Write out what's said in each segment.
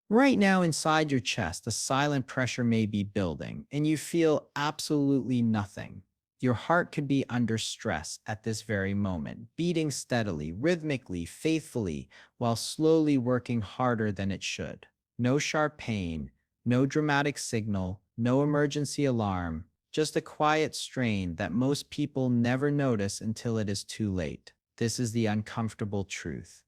Right now, inside your chest, a silent pressure may be building, and you feel absolutely nothing. Your heart could be under stress at this very moment, beating steadily, rhythmically, faithfully, while slowly working harder than it should. No sharp pain, no dramatic signal, no emergency alarm, just a quiet strain that most people never notice until it is too late. This is the uncomfortable truth.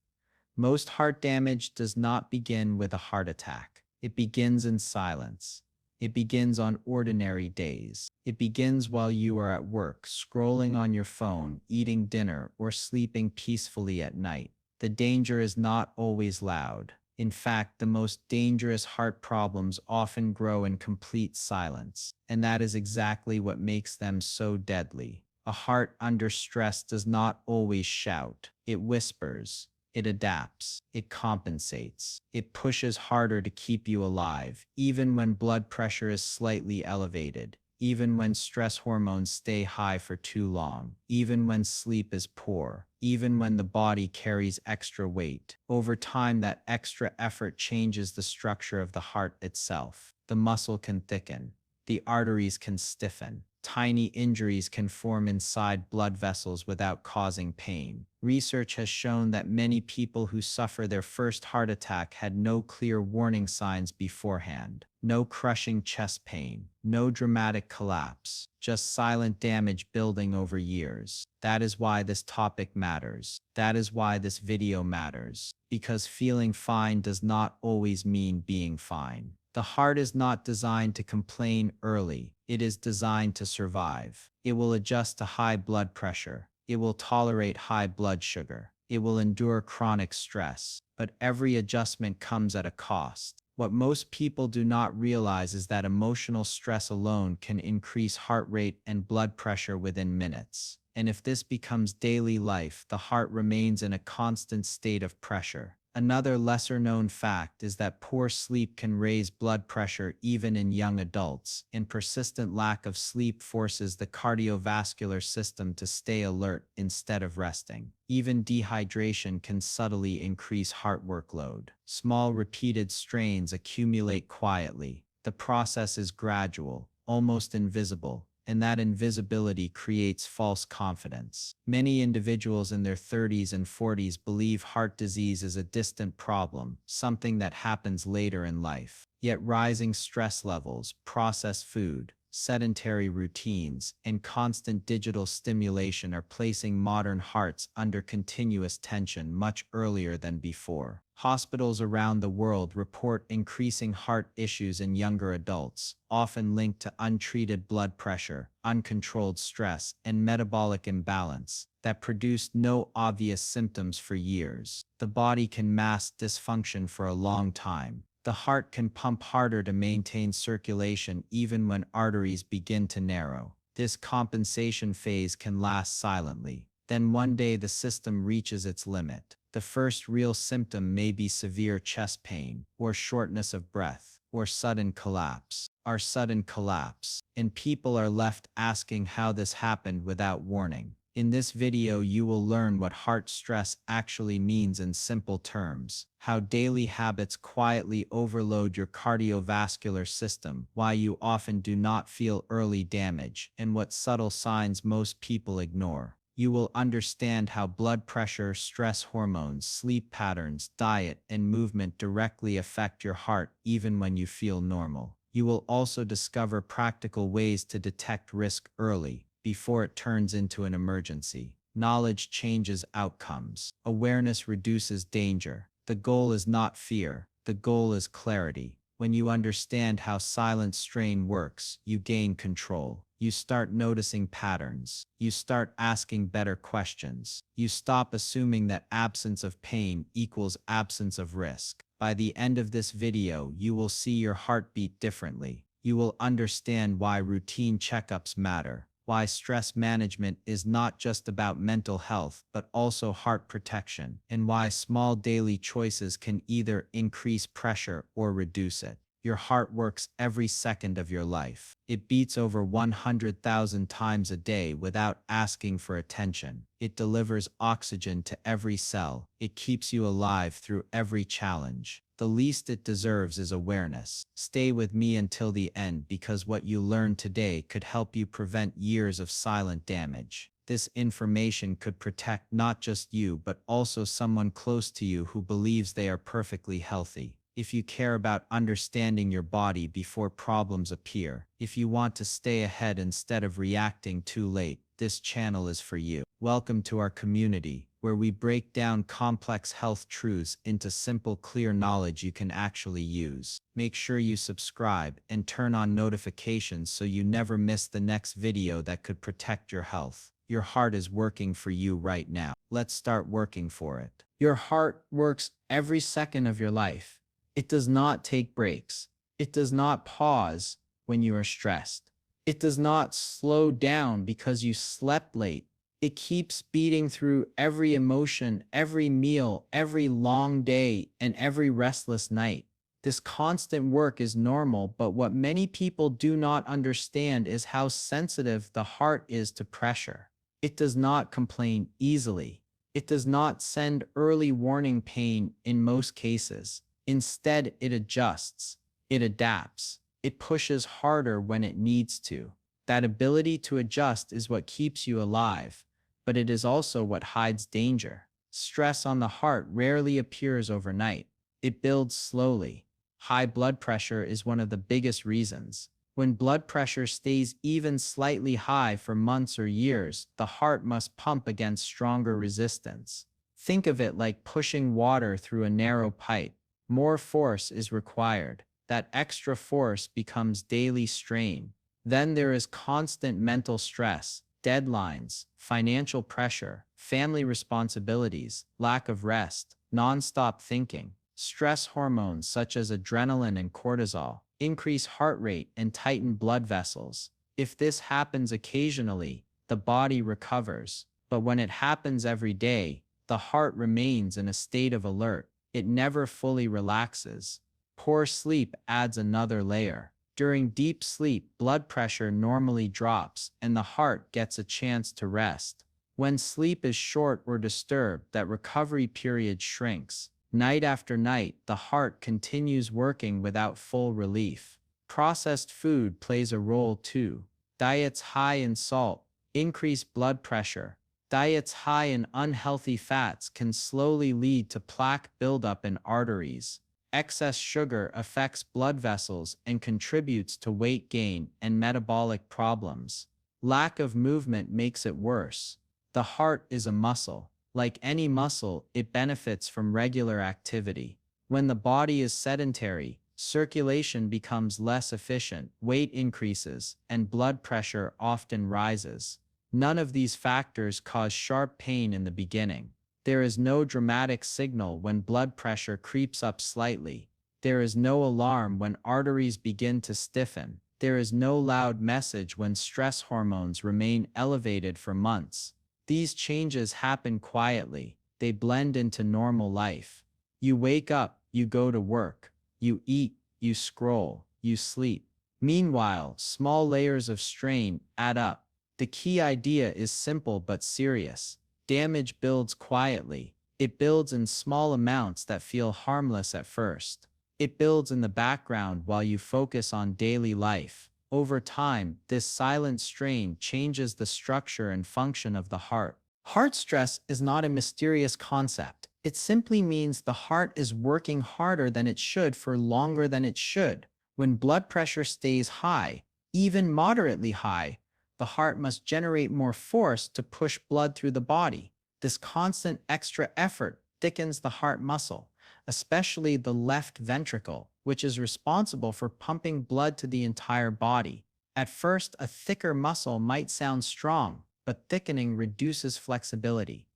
Most heart damage does not begin with a heart attack. It begins in silence. It begins on ordinary days. It begins while you are at work, scrolling on your phone, eating dinner, or sleeping peacefully at night. The danger is not always loud. In fact, the most dangerous heart problems often grow in complete silence, and that is exactly what makes them so deadly. A heart under stress does not always shout, it whispers. It adapts, it compensates, it pushes harder to keep you alive, even when blood pressure is slightly elevated, even when stress hormones stay high for too long, even when sleep is poor, even when the body carries extra weight. Over time, that extra effort changes the structure of the heart itself. The muscle can thicken, the arteries can stiffen. Tiny injuries can form inside blood vessels without causing pain. Research has shown that many people who suffer their first heart attack had no clear warning signs beforehand. No crushing chest pain, no dramatic collapse, just silent damage building over years. That is why this topic matters. That is why this video matters. Because feeling fine does not always mean being fine. The heart is not designed to complain early. It is designed to survive. It will adjust to high blood pressure. It will tolerate high blood sugar. It will endure chronic stress. But every adjustment comes at a cost. What most people do not realize is that emotional stress alone can increase heart rate and blood pressure within minutes. And if this becomes daily life, the heart remains in a constant state of pressure. Another lesser-known fact is that poor sleep can raise blood pressure even in young adults, and persistent lack of sleep forces the cardiovascular system to stay alert instead of resting. Even dehydration can subtly increase heart workload. Small repeated strains accumulate quietly. The process is gradual, almost invisible, and that invisibility creates false confidence. Many individuals in their 30s and 40s believe heart disease is a distant problem, something that happens later in life. Yet rising stress levels, processed food, sedentary routines, and constant digital stimulation are placing modern hearts under continuous tension much earlier than before. Hospitals around the world report increasing heart issues in younger adults, often linked to untreated blood pressure, uncontrolled stress, and metabolic imbalance that produced no obvious symptoms for years. The body can mask dysfunction for a long time. The heart can pump harder to maintain circulation even when arteries begin to narrow. This compensation phase can last silently. Then one day the system reaches its limit. The first real symptom may be severe chest pain, or shortness of breath, or sudden collapse, and people are left asking how this happened without warning. In this video, you will learn what heart stress actually means in simple terms, how daily habits quietly overload your cardiovascular system, why you often do not feel early damage, and what subtle signs most people ignore. You will understand how blood pressure, stress hormones, sleep patterns, diet, and movement directly affect your heart even when you feel normal. You will also discover practical ways to detect risk early, before it turns into an emergency. Knowledge changes outcomes. Awareness reduces danger. The goal is not fear. The goal is clarity. When you understand how silent strain works, you gain control. You start noticing patterns. You start asking better questions. You stop assuming that absence of pain equals absence of risk. By the end of this video, you will see your heartbeat differently. You will understand why routine checkups matter, why stress management is not just about mental health but also heart protection, and why small daily choices can either increase pressure or reduce it. Your heart works every second of your life. It beats over 100,000 times a day without asking for attention. It delivers oxygen to every cell. It keeps you alive through every challenge. The least it deserves is awareness. Stay with me until the end because what you learn today could help you prevent years of silent damage. This information could protect not just you but also someone close to you who believes they are perfectly healthy. If you care about understanding your body before problems appear, if you want to stay ahead instead of reacting too late, this channel is for you. Welcome to our community, where we break down complex health truths into simple, clear knowledge you can actually use. Make sure you subscribe and turn on notifications so you never miss the next video that could protect your health. Your heart is working for you right now. Let's start working for it. Your heart works every second of your life. It does not take breaks. It does not pause when you are stressed. It does not slow down because you slept late. It keeps beating through every emotion, every meal, every long day, and every restless night. This constant work is normal, but what many people do not understand is how sensitive the heart is to pressure. It does not complain easily. It does not send early warning pain in most cases. Instead, it adjusts, it adapts, it pushes harder when it needs to. That ability to adjust is what keeps you alive, but it is also what hides danger. Stress on the heart rarely appears overnight. It builds slowly. High blood pressure is one of the biggest reasons. When blood pressure stays even slightly high for months or years, the heart must pump against stronger resistance. Think of it like pushing water through a narrow pipe. More force is required. That extra force becomes daily strain. Then there is constant mental stress, deadlines, financial pressure, family responsibilities, lack of rest, nonstop thinking. Stress hormones such as adrenaline and cortisol increase heart rate and tighten blood vessels. If this happens occasionally, the body recovers. But when it happens every day, the heart remains in a state of alert. It never fully relaxes. Poor sleep adds another layer. During deep sleep, blood pressure normally drops and the heart gets a chance to rest. When sleep is short or disturbed, that recovery period shrinks. Night after night, the heart continues working without full relief. Processed food plays a role too. Diets high in salt increase blood pressure. Diets high in unhealthy fats can slowly lead to plaque buildup in arteries. Excess sugar affects blood vessels and contributes to weight gain and metabolic problems. Lack of movement makes it worse. The heart is a muscle. Like any muscle, it benefits from regular activity. When the body is sedentary, circulation becomes less efficient, weight increases, and blood pressure often rises. None of these factors cause sharp pain in the beginning. There is no dramatic signal when blood pressure creeps up slightly. There is no alarm when arteries begin to stiffen. There is no loud message when stress hormones remain elevated for months. These changes happen quietly. They blend into normal life. You wake up, you go to work, you eat, you scroll, you sleep. Meanwhile, small layers of strain add up. The key idea is simple but serious. Damage builds quietly. It builds in small amounts that feel harmless at first. It builds in the background while you focus on daily life. Over time, this silent strain changes the structure and function of the heart. Heart stress is not a mysterious concept. It simply means the heart is working harder than it should for longer than it should. When blood pressure stays high, even moderately high, the heart must generate more force to push blood through the body. This constant extra effort thickens the heart muscle, especially the left ventricle, which is responsible for pumping blood to the entire body. At first, a thicker muscle might sound strong, but thickening reduces flexibility.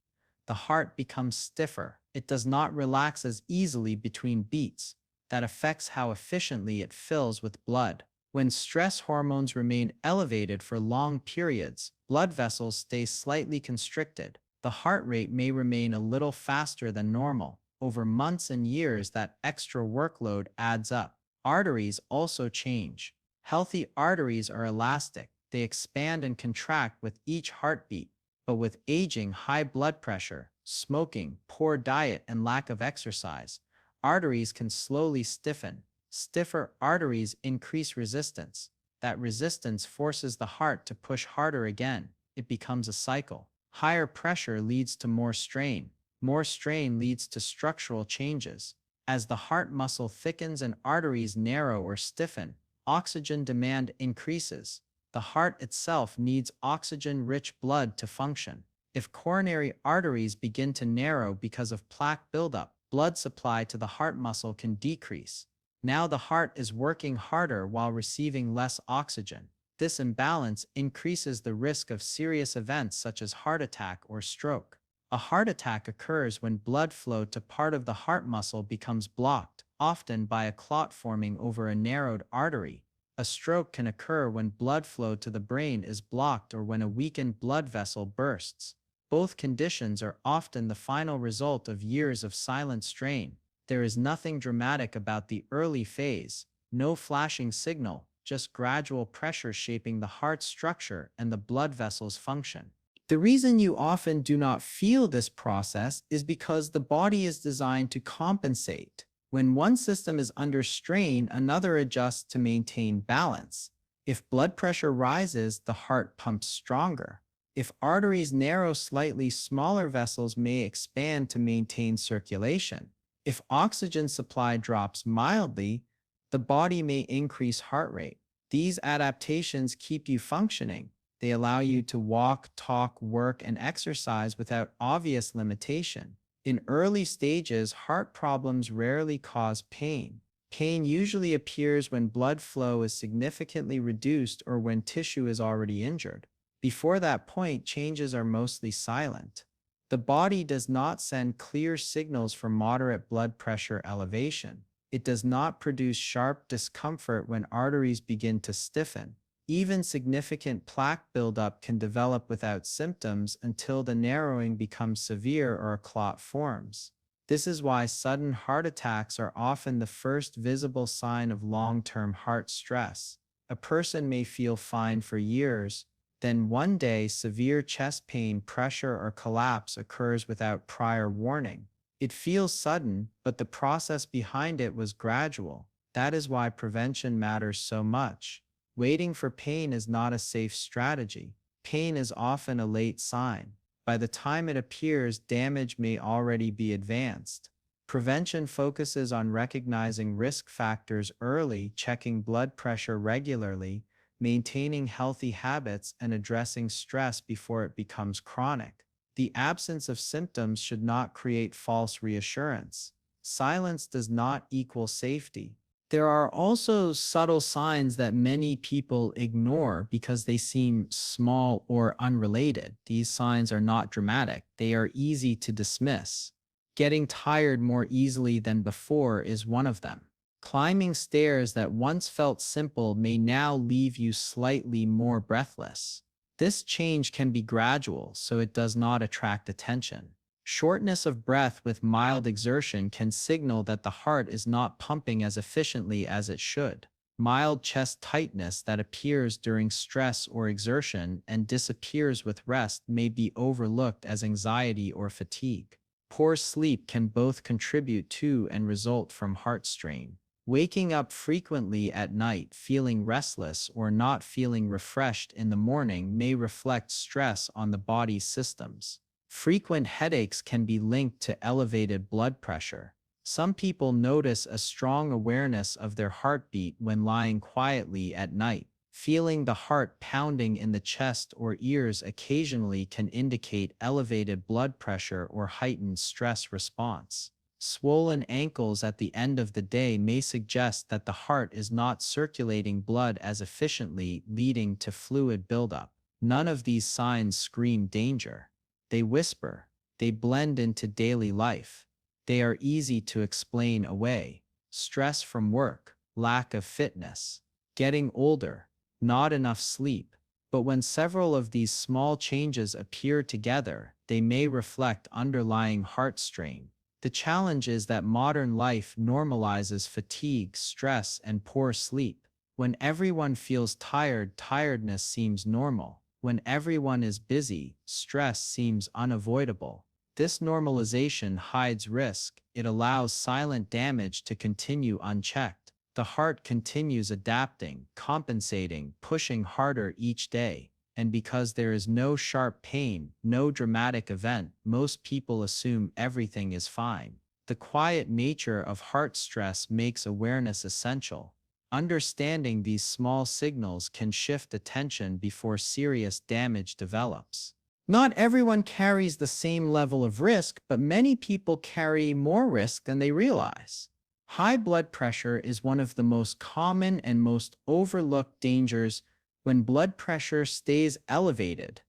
The heart becomes stiffer. It does not relax as easily between beats. That affects how efficiently it fills with blood. When stress hormones remain elevated for long periods, blood vessels stay slightly constricted. The heart rate may remain a little faster than normal. Over months and years, that extra workload adds up. Arteries also change. Healthy arteries are elastic. They expand and contract with each heartbeat. But with aging, high blood pressure, smoking, poor diet, and lack of exercise, arteries can slowly stiffen. Stiffer arteries increase resistance. That resistance forces the heart to push harder again. It becomes a cycle. Higher pressure leads to more strain. More strain leads to structural changes. As the heart muscle thickens and arteries narrow or stiffen, oxygen demand increases. The heart itself needs oxygen-rich blood to function. If coronary arteries begin to narrow because of plaque buildup, blood supply to the heart muscle can decrease. Now the heart is working harder while receiving less oxygen. This imbalance increases the risk of serious events such as heart attack or stroke. A heart attack occurs when blood flow to part of the heart muscle becomes blocked, often by a clot forming over a narrowed artery. A stroke can occur when blood flow to the brain is blocked or when a weakened blood vessel bursts. Both conditions are often the final result of years of silent strain. There is nothing dramatic about the early phase, no flashing signal, just gradual pressure shaping the heart structure and the blood vessel's function. The reason you often do not feel this process is because the body is designed to compensate. When one system is under strain, another adjusts to maintain balance. If blood pressure rises, the heart pumps stronger. If arteries narrow slightly, smaller vessels may expand to maintain circulation. If oxygen supply drops mildly, the body may increase heart rate. These adaptations keep you functioning. They allow you to walk, talk, work, and exercise without obvious limitation. In early stages, heart problems rarely cause pain. Pain usually appears when blood flow is significantly reduced or when tissue is already injured. Before that point, changes are mostly silent. The body does not send clear signals for moderate blood pressure elevation. It does not produce sharp discomfort when arteries begin to stiffen. Even significant plaque buildup can develop without symptoms until the narrowing becomes severe or a clot forms. This is why sudden heart attacks are often the first visible sign of long-term heart stress. A person may feel fine for years, then one day severe chest pain, pressure, or collapse occurs without prior warning. It feels sudden, but the process behind it was gradual. That is why prevention matters so much. Waiting for pain is not a safe strategy. Pain is often a late sign. By the time it appears, damage may already be advanced. Prevention focuses on recognizing risk factors early, checking blood pressure regularly, maintaining healthy habits, and addressing stress before it becomes chronic. The absence of symptoms should not create false reassurance. Silence does not equal safety. There are also subtle signs that many people ignore because they seem small or unrelated. These signs are not dramatic, they are easy to dismiss. Getting tired more easily than before is one of them. Climbing stairs that once felt simple may now leave you slightly more breathless. This change can be gradual, so it does not attract attention. Shortness of breath with mild exertion can signal that the heart is not pumping as efficiently as it should. Mild chest tightness that appears during stress or exertion and disappears with rest may be overlooked as anxiety or fatigue. Poor sleep can both contribute to and result from heart strain. Waking up frequently at night feeling restless or not feeling refreshed in the morning may reflect stress on the body's systems. Frequent headaches can be linked to elevated blood pressure. Some people notice a strong awareness of their heartbeat when lying quietly at night. Feeling the heart pounding in the chest or ears occasionally can indicate elevated blood pressure or heightened stress response. Swollen ankles at the end of the day may suggest that the heart is not circulating blood as efficiently, leading to fluid buildup. None of these signs scream danger. They whisper. They blend into daily life. They are easy to explain away. Stress from work, lack of fitness, getting older, not enough sleep. But when several of these small changes appear together, they may reflect underlying heart strain. The challenge is that modern life normalizes fatigue, stress, and poor sleep. When everyone feels tired, tiredness seems normal. When everyone is busy, stress seems unavoidable. This normalization hides risk. It allows silent damage to continue unchecked. The heart continues adapting, compensating, pushing harder each day. And because there is no sharp pain, no dramatic event, most people assume everything is fine. The quiet nature of heart stress makes awareness essential. Understanding these small signals can shift attention before serious damage develops. Not everyone carries the same level of risk, but many people carry more risk than they realize. High blood pressure is one of the most common and most overlooked dangers. When blood pressure stays elevated,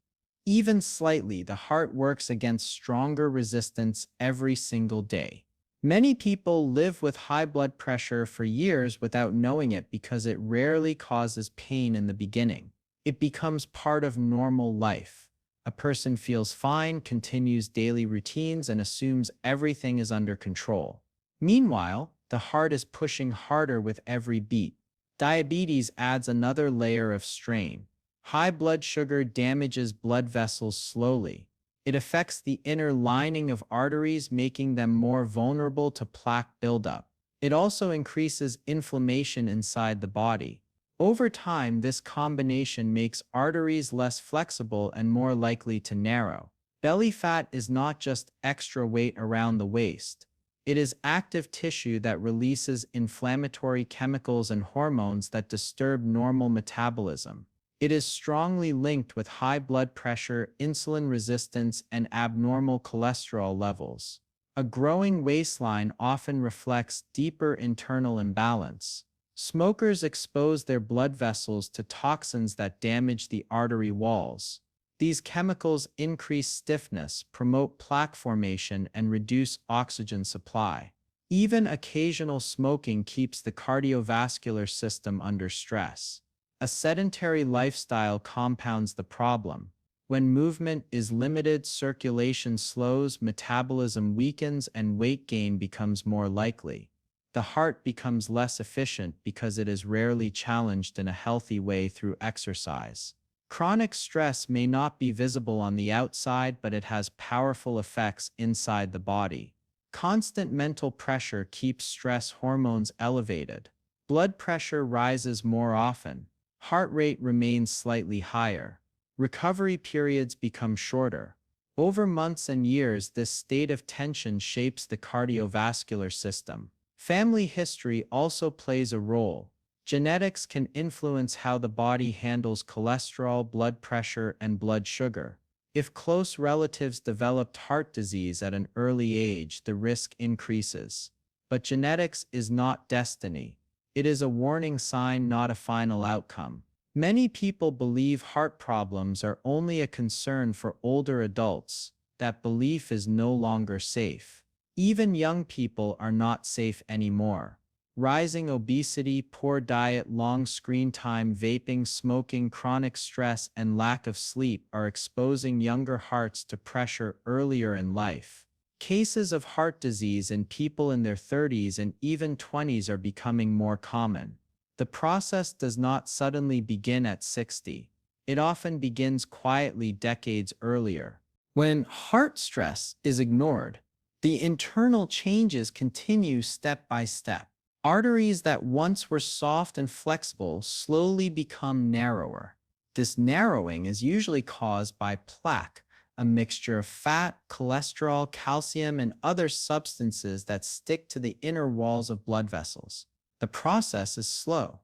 even slightly, the heart works against stronger resistance every single day. Many people live with high blood pressure for years without knowing it because it rarely causes pain in the beginning. It becomes part of normal life. A person feels fine, continues daily routines, and assumes everything is under control. Meanwhile, the heart is pushing harder with every beat. Diabetes adds another layer of strain. High blood sugar damages blood vessels slowly. It affects the inner lining of arteries, making them more vulnerable to plaque buildup. It also increases inflammation inside the body. Over time, this combination makes arteries less flexible and more likely to narrow. Belly fat is not just extra weight around the waist. It is active tissue that releases inflammatory chemicals and hormones that disturb normal metabolism. It is strongly linked with high blood pressure, insulin resistance, and abnormal cholesterol levels. A growing waistline often reflects deeper internal imbalance. Smokers expose their blood vessels to toxins that damage the artery walls. These chemicals increase stiffness, promote plaque formation, and reduce oxygen supply. Even occasional smoking keeps the cardiovascular system under stress. A sedentary lifestyle compounds the problem. When movement is limited, circulation slows, metabolism weakens, and weight gain becomes more likely. The heart becomes less efficient because it is rarely challenged in a healthy way through exercise. Chronic stress may not be visible on the outside, but it has powerful effects inside the body. Constant mental pressure keeps stress hormones elevated. Blood pressure rises more often. Heart rate remains slightly higher. Recovery periods become shorter. Over months and years, this state of tension shapes the cardiovascular system. Family history also plays a role. Genetics can influence how the body handles cholesterol, blood pressure, and blood sugar. If close relatives developed heart disease at an early age, the risk increases. But genetics is not destiny. It is a warning sign, not a final outcome. Many people believe heart problems are only a concern for older adults. That belief is no longer safe. Even young people are not safe anymore. Rising obesity, poor diet, long screen time, vaping, smoking, chronic stress, and lack of sleep are exposing younger hearts to pressure earlier in life. Cases of heart disease in people in their 30s and even 20s are becoming more common. The process does not suddenly begin at 60. It often begins quietly decades earlier. When heart stress is ignored, the internal changes continue step by step. Arteries that once were soft and flexible slowly become narrower. This narrowing is usually caused by plaque, a mixture of fat, cholesterol, calcium, and other substances that stick to the inner walls of blood vessels. The process is slow.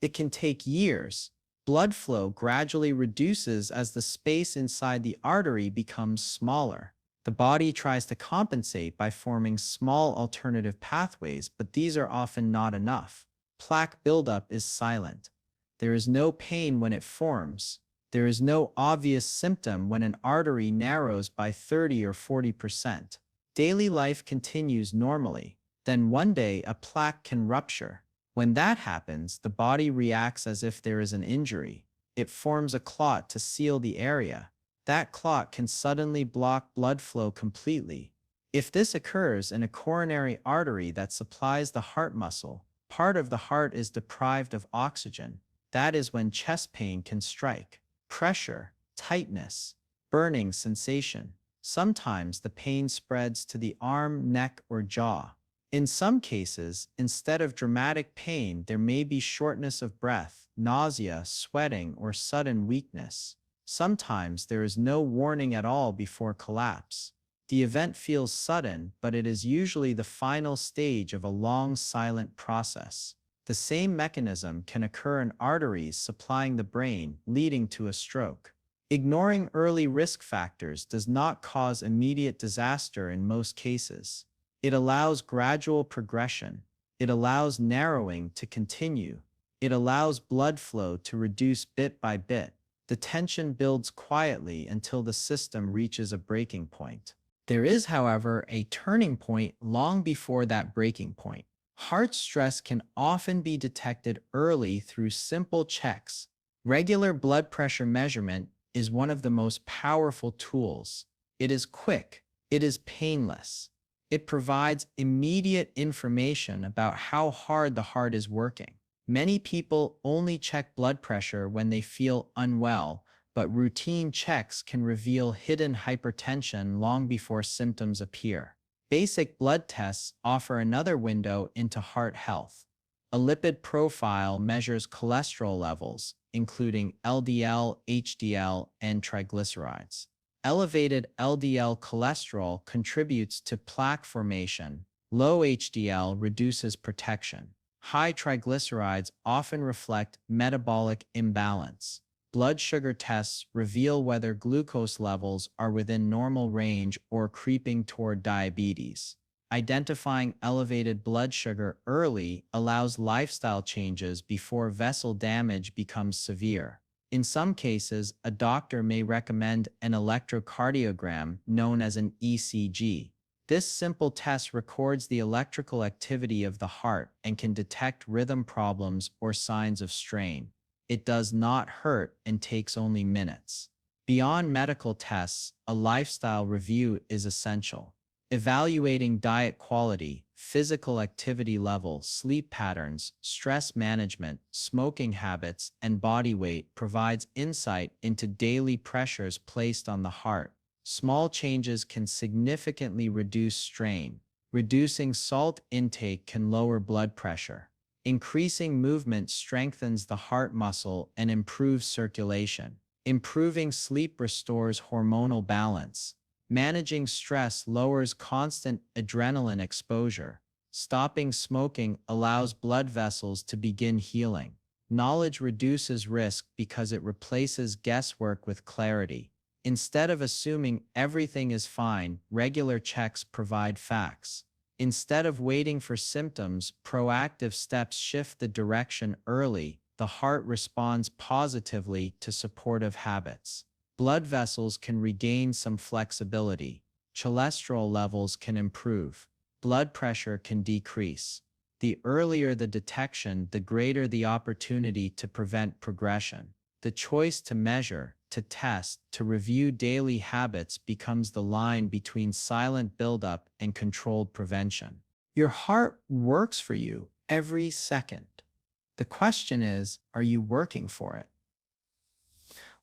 It can take years. Blood flow gradually reduces as the space inside the artery becomes smaller. The body tries to compensate by forming small alternative pathways, but these are often not enough. Plaque buildup is silent. There is no pain when it forms. There is no obvious symptom when an artery narrows by 30 or 40%. Daily life continues normally. Then one day a plaque can rupture. When that happens, the body reacts as if there is an injury. It forms a clot to seal the area. That clot can suddenly block blood flow completely. If this occurs in a coronary artery that supplies the heart muscle, part of the heart is deprived of oxygen. That is when chest pain can strike. Pressure, tightness, burning sensation. Sometimes the pain spreads to the arm, neck, or jaw. In some cases, instead of dramatic pain, there may be shortness of breath, nausea, sweating, or sudden weakness. Sometimes there is no warning at all before collapse. The event feels sudden, but it is usually the final stage of a long, silent process. The same mechanism can occur in arteries supplying the brain, leading to a stroke. Ignoring early risk factors does not cause immediate disaster in most cases. It allows gradual progression. It allows narrowing to continue. It allows blood flow to reduce bit by bit. The tension builds quietly until the system reaches a breaking point. There is, however, a turning point long before that breaking point. Heart stress can often be detected early through simple checks. Regular blood pressure measurement is one of the most powerful tools. It is quick. It is painless. It provides immediate information about how hard the heart is working. Many people only check blood pressure when they feel unwell, but routine checks can reveal hidden hypertension long before symptoms appear. Basic blood tests offer another window into heart health. A lipid profile measures cholesterol levels, including LDL, HDL, and triglycerides. Elevated LDL cholesterol contributes to plaque formation. Low HDL reduces protection. High triglycerides often reflect metabolic imbalance. Blood sugar tests reveal whether glucose levels are within normal range or creeping toward diabetes. Identifying elevated blood sugar early allows lifestyle changes before vessel damage becomes severe. In some cases, a doctor may recommend an electrocardiogram known as an ECG. This simple test records the electrical activity of the heart and can detect rhythm problems or signs of strain. It does not hurt and takes only minutes. Beyond medical tests, a lifestyle review is essential. Evaluating diet quality, physical activity level, sleep patterns, stress management, smoking habits, and body weight provides insight into daily pressures placed on the heart. Small changes can significantly reduce strain. Reducing salt intake can lower blood pressure. Increasing movement strengthens the heart muscle and improves circulation. Improving sleep restores hormonal balance. Managing stress lowers constant adrenaline exposure. Stopping smoking allows blood vessels to begin healing. Knowledge reduces risk because it replaces guesswork with clarity. Instead of assuming everything is fine, regular checks provide facts. Instead of waiting for symptoms, proactive steps shift the direction early. The heart responds positively to supportive habits. Blood vessels can regain some flexibility. Cholesterol levels can improve. Blood pressure can decrease. The earlier the detection, the greater the opportunity to prevent progression. The choice to measure, to test, to review daily habits becomes the line between silent buildup and controlled prevention. Your heart works for you every second. The question is, are you working for it?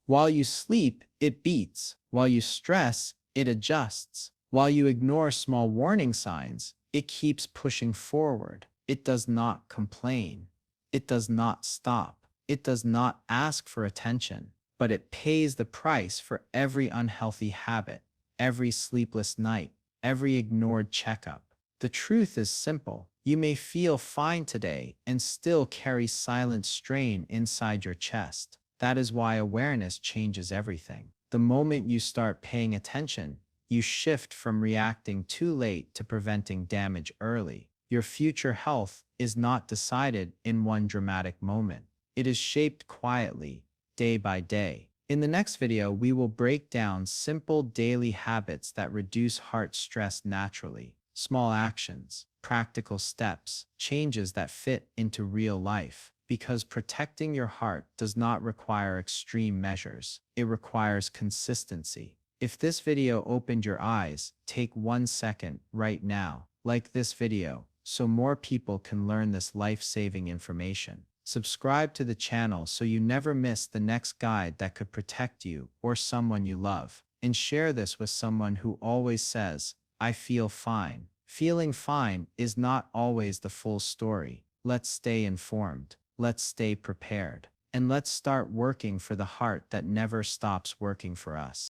While you sleep, it beats. While you stress, it adjusts. While you ignore small warning signs, it keeps pushing forward. It does not complain. It does not stop. It does not ask for attention, but it pays the price for every unhealthy habit, every sleepless night, every ignored checkup. The truth is simple. You may feel fine today and still carry silent strain inside your chest. That is why awareness changes everything. The moment you start paying attention, you shift from reacting too late to preventing damage early. Your future health is not decided in one dramatic moment. It is shaped quietly, day by day. In the next video, we will break down simple daily habits that reduce heart stress naturally. Small actions, practical steps, changes that fit into real life. Because protecting your heart does not require extreme measures. It requires consistency. If this video opened your eyes, take 1 second right now, like this video, so more people can learn this life-saving information. Subscribe to the channel so you never miss the next guide that could protect you or someone you love. And share this with someone who always says, I feel fine. Feeling fine is not always the full story. Let's stay informed. Let's stay prepared. And let's start working for the heart that never stops working for us.